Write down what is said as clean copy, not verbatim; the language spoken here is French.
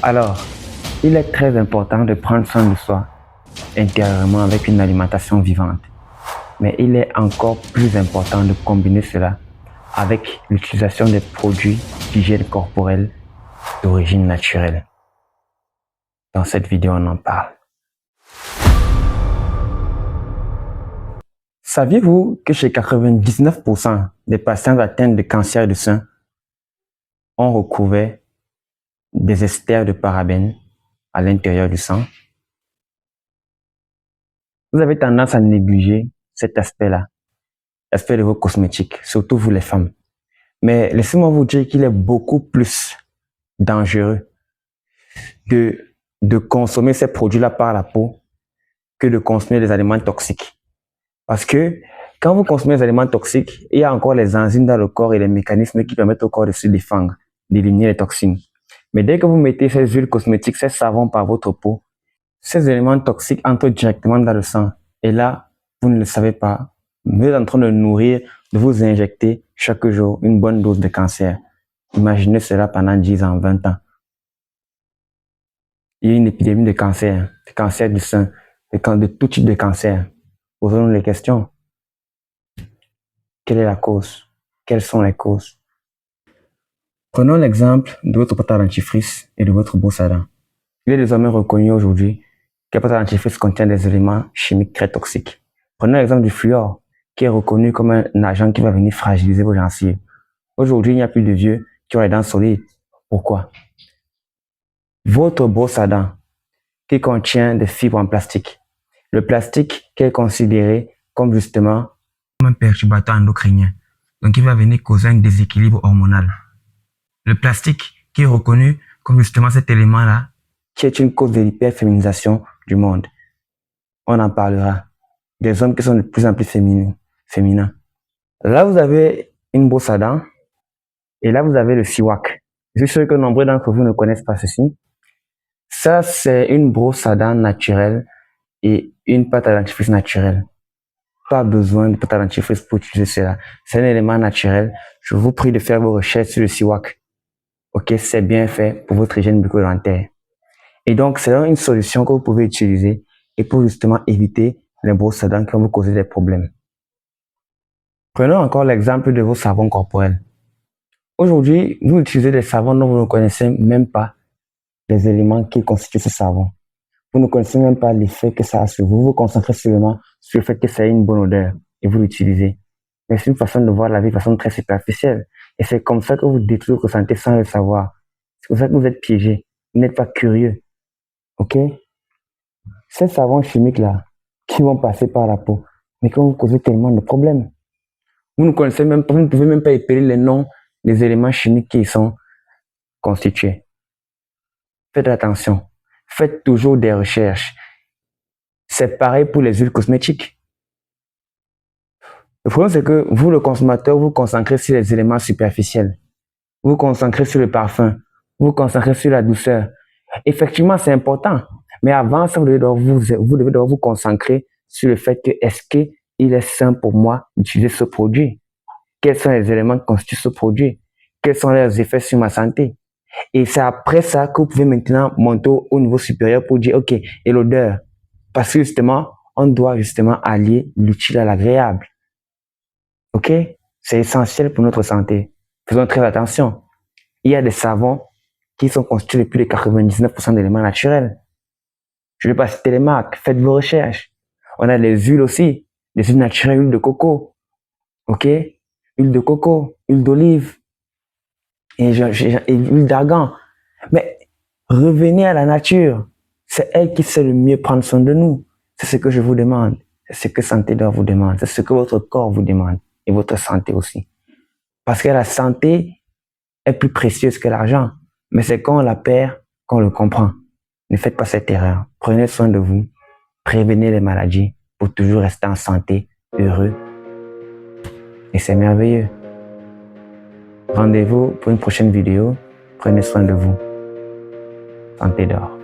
Alors, il est très important de prendre soin de soi intérieurement avec une alimentation vivante. Mais il est encore plus important de combiner cela avec l'utilisation des produits d'hygiène corporelle d'origine naturelle. Dans cette vidéo, on en parle. Saviez-vous que chez 99% des patients atteints de cancer du sein, on recouvrait des esters de parabènes à l'intérieur du sang? Vous avez tendance à négliger cet aspect-là, l'aspect de vos cosmétiques, surtout vous les femmes. Mais laissez-moi vous dire qu'il est beaucoup plus dangereux de consommer ces produits-là par la peau que de consommer des aliments toxiques. Parce que quand vous consommez des aliments toxiques, il y a encore les enzymes dans le corps et les mécanismes qui permettent au corps de se défendre, d'éliminer les toxines. Mais dès que vous mettez ces huiles cosmétiques, ces savons par votre peau, ces éléments toxiques entrent directement dans le sang. Et là, vous ne le savez pas. Vous êtes en train de nourrir, de vous injecter chaque jour une bonne dose de cancer. Imaginez cela pendant 10 ans, 20 ans. Il y a une épidémie de cancer du sein, de tout type de cancer. Posons-nous les questions. Quelle est la cause? Quelles sont les causes? Prenons l'exemple de votre pâte à dentifrice et de votre brosse à dents. Il est désormais reconnu aujourd'hui que la pâte à dentifrice contient des éléments chimiques très toxiques. Prenons l'exemple du fluor, qui est reconnu comme un agent qui va venir fragiliser vos gencives. Aujourd'hui, il n'y a plus de vieux qui ont les dents solides. Pourquoi? Votre brosse à dents, qui contient des fibres en plastique. Le plastique qui est considéré comme justement un perturbateur endocrinien. Donc, il va venir causer un déséquilibre hormonal. Le plastique qui est reconnu comme justement cet élément-là, qui est une cause de l'hyperféminisation du monde. On en parlera. Des hommes qui sont de plus en plus féminins. Là, vous avez une brosse à dents et là, vous avez le siwak. Je suis sûr que nombreux d'entre vous ne connaissent pas ceci. Ça, c'est une brosse à dents naturelle et une pâte à dentifrice naturelle. Pas besoin de pâte à dentifrice pour utiliser cela. C'est un élément naturel. Je vous prie de faire vos recherches sur le siwak. Ok, c'est bien fait pour votre hygiène bucco-dentaire. Et donc, c'est une solution que vous pouvez utiliser et pour justement éviter les brosses à dents qui vont vous causer des problèmes. Prenons encore l'exemple de vos savons corporels. Aujourd'hui, vous utilisez des savons dont vous ne connaissez même pas les éléments qui constituent ce savon. Vous ne connaissez même pas l'effet que ça a sur vous. Vous vous concentrez seulement sur le fait que ça a une bonne odeur et vous l'utilisez. Mais c'est une façon de voir la vie de façon très superficielle. Et c'est comme ça que vous détruisez votre santé sans le savoir. C'est comme ça que vous êtes piégé. Vous n'êtes pas curieux. Ok? Ces savons chimiques-là, qui vont passer par la peau, mais qui vont vous causer tellement de problèmes. Vous ne connaissez même pas, vous ne pouvez même pas épeler les noms des éléments chimiques qui y sont constitués. Faites attention. Faites toujours des recherches. C'est pareil pour les huiles cosmétiques. Le problème, c'est que vous, le consommateur, vous vous concentrez sur les éléments superficiels. Vous vous concentrez sur le parfum. Vous vous concentrez sur la douceur. Effectivement, c'est important. Mais avant ça, vous devez vous concentrer sur le fait que est-ce qu'il est sain pour moi d'utiliser ce produit? Quels sont les éléments qui constituent ce produit? Quels sont leurs effets sur ma santé? Et c'est après ça que vous pouvez maintenant monter au niveau supérieur pour dire, ok, et l'odeur? Parce que justement, on doit justement allier l'utile à l'agréable. Ok? C'est essentiel pour notre santé. Faisons très attention. Il y a des savons qui sont constitués de plus de 99% d'éléments naturels. Je ne vais pas citer les marques. Faites vos recherches. On a les huiles aussi. Les huiles naturelles, huile de coco. Ok? Huile de coco, huile d'olive et huile d'argan. Mais revenez à la nature. C'est elle qui sait le mieux prendre soin de nous. C'est ce que je vous demande. C'est ce que Santé d'Or vous demande. C'est ce que votre corps vous demande. Et votre santé aussi. Parce que la santé est plus précieuse que l'argent. Mais c'est quand on la perd qu'on le comprend. Ne faites pas cette erreur. Prenez soin de vous. Prévenez les maladies pour toujours rester en santé, heureux. Et c'est merveilleux. Rendez-vous pour une prochaine vidéo. Prenez soin de vous. Santé d'Or.